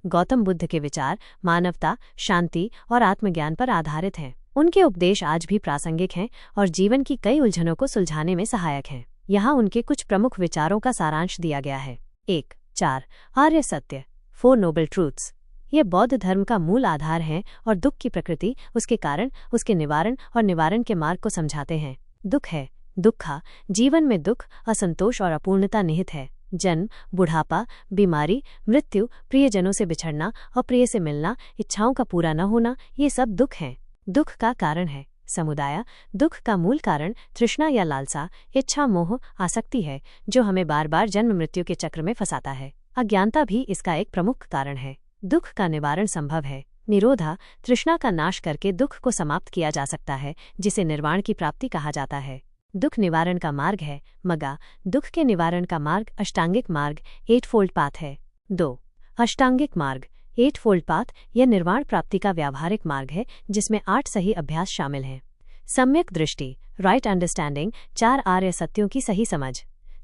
गौतम बुद्ध के विचार मानवता, शांति और आत्मज्ञान पर आधारित हैं। उनके उपदेश आज भी प्रासंगिक हैं और जीवन की कई उलझनों को सुलझाने में सहायक हैं। यहाँ उनके कुछ प्रमुख विचारों का सारांश दिया गया है। 1.4 आर्य सत्य 4 नोबल ट्रूथ्स। ये बौद्ध धर्म का मूल आधार हैं और दुख की प्रकृति, उसके कारण, उसके निवारण और निवारण के मार्ग को समझाते हैं। दुख है, दुखा, जीवन में दुख, असंतोष और अपूर्णता निहित है। जन्म, बुढ़ापा, बीमारी, मृत्यु, प्रियजनों से बिछड़ना, अप्रिय से मिलना, इच्छाओं का पूरा न होना, ये सब दुख हैं। दुख का कारण है समुदाय। दुख का मूल कारण तृष्णा या लालसा, इच्छा, मोह, आसक्ति है, जो हमें बार बार जन्म मृत्यु के चक्र में फंसाता है। अज्ञानता भी इसका एक प्रमुख कारण है। दुख का निवारण संभव है। निरोधा, तृष्णा का नाश करके दुख को समाप्त किया जा सकता है, जिसे निर्वाण की प्राप्ति कहा जाता है। दुख निवारण का मार्ग है मगा। दुख के निवारण का मार्ग अष्टांगिक मार्ग 8-fold पाथ है। 2. अष्टांगिक मार्ग 8-fold पाथ यह निर्वाण प्राप्ति का व्यावहारिक मार्ग है, जिसमें 8 सही अभ्यास शामिल हैं। सम्यक दृष्टि राइट अंडरस्टैंडिंग 4 आर्य सत्यों की सही समझ।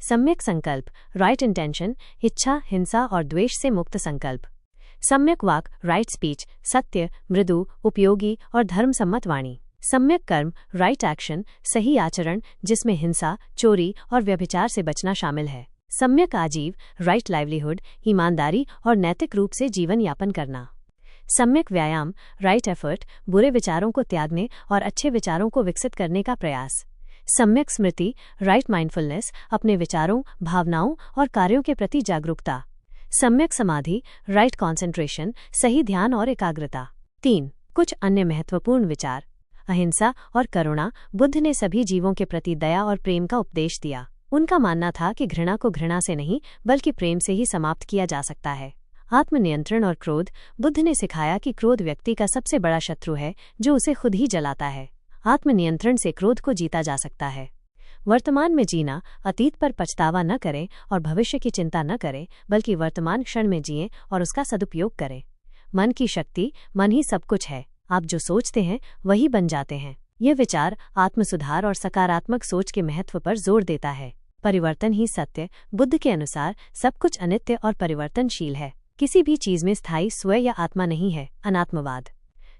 सम्यक संकल्प राइट इंटेंशन, इच्छा, हिंसा और द्वेष से मुक्त संकल्प। सम्यक वाक राइट स्पीच, सत्य, मृदु, उपयोगी और धर्मसम्मत वाणी। सम्यक कर्म राइट एक्शन, सही आचरण, जिसमें हिंसा, चोरी और व्यभिचार से बचना शामिल है। सम्यक आजीव राइट लाइवलीहुड, ईमानदारी और नैतिक रूप से जीवन यापन करना। सम्यक व्यायाम राइट एफर्ट, बुरे विचारों को त्यागने और अच्छे विचारों को विकसित करने का प्रयास। सम्यक स्मृति राइट माइंडफुलनेस, अपने विचारों, भावनाओं और कार्यों के प्रति जागरूकता। सम्यक समाधि राइट कॉन्सेंट्रेशन, सही ध्यान और एकाग्रता। 3. कुछ अन्य महत्वपूर्ण विचार। अहिंसा और करुणा। बुद्ध ने सभी जीवों के प्रति दया और प्रेम का उपदेश दिया। उनका मानना था कि घृणा को घृणा से नहीं बल्कि प्रेम से ही समाप्त किया जा सकता है। आत्मनियंत्रण और क्रोध। बुद्ध ने सिखाया कि क्रोध व्यक्ति का सबसे बड़ा शत्रु है, जो उसे खुद ही जलाता है। आत्मनियंत्रण से क्रोध को जीता जा सकता है। वर्तमान में जीना, अतीत पर पछतावा न करें और भविष्य की चिंता न करें, बल्कि वर्तमान क्षण में जिएं और उसका सदुपयोग करें। मन की शक्ति, मन ही सब कुछ है। आप जो सोचते हैं वही बन जाते हैं। यह विचार आत्मसुधार और सकारात्मक सोच के महत्व पर जोर देता है। परिवर्तन ही सत्य। बुद्ध के अनुसार सब कुछ अनित्य और परिवर्तनशील है। किसी भी चीज में स्थायी स्वयं या आत्मा नहीं है। अनात्मवाद।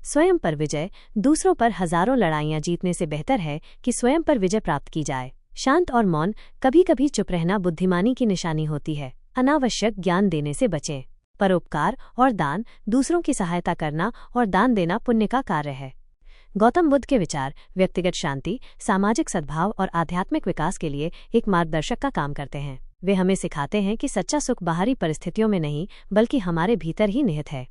स्वयं पर विजय दूसरों पर हजारों लड़ाइयां जीतने से बेहतर है कि स्वयं पर विजय प्राप्त की जाए। शांत और मौन, कभी कभी चुप रहना बुद्धिमानी की निशानी होती है। अनावश्यक ज्ञान देने से बचें। परोपकार और दान, दूसरों की सहायता करना और दान देना पुण्य का कार्य है। गौतम बुद्ध के विचार व्यक्तिगत शांति, सामाजिक सद्भाव और आध्यात्मिक विकास के लिए एक मार्गदर्शक का काम करते हैं। वे हमें सिखाते हैं कि सच्चा सुख बाहरी परिस्थितियों में नहीं बल्कि हमारे भीतर ही निहित है।